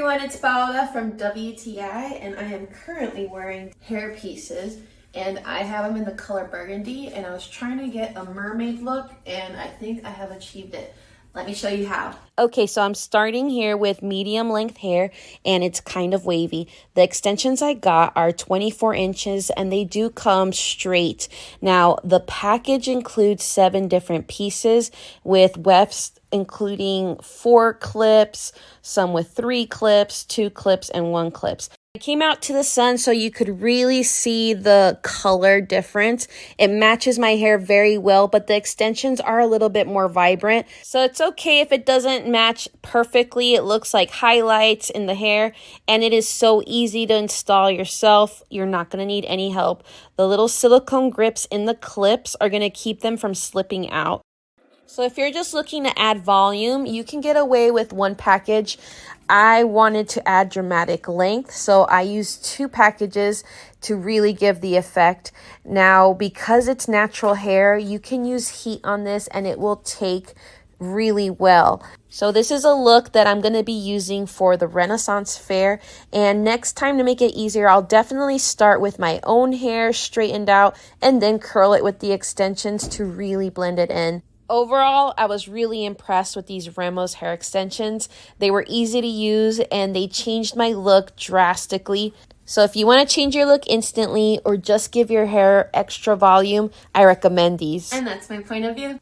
everyone, it's Paola from WTI, and I am currently wearing hair pieces, and I have them in the color burgundy, and I was trying to get a mermaid look, and I think I have achieved it. Let me show you how. Okay, so I'm starting here with medium length hair, and it's kind of wavy. The extensions I got are 24 inches, and they do come straight. Now, the package includes 7 different pieces with wefts, including 4 clips, some with 3 clips, 2 clips, and 1 clips. I came out to the sun so you could really see the color difference. It matches my hair very well, but the extensions are a little bit more vibrant. So it's okay if it doesn't match perfectly. It looks like highlights in the hair, and it is so easy to install yourself. You're not going to need any help. The little silicone grips in the clips are going to keep them from slipping out. So if you're just looking to add volume, you can get away with 1 package. I wanted to add dramatic length, so I used 2 packages to really give the effect. Now, because it's natural hair, you can use heat on this and it will take really well. So this is a look that I'm going to be using for the Renaissance Fair, and next time, to make it easier, I'll definitely start with my own hair straightened out and then curl it with the extensions to really blend it in. Overall, I was really impressed with these Rimoss hair extensions. They were easy to use and they changed my look drastically. So if you want to change your look instantly or just give your hair extra volume, I recommend these. And that's my point of view.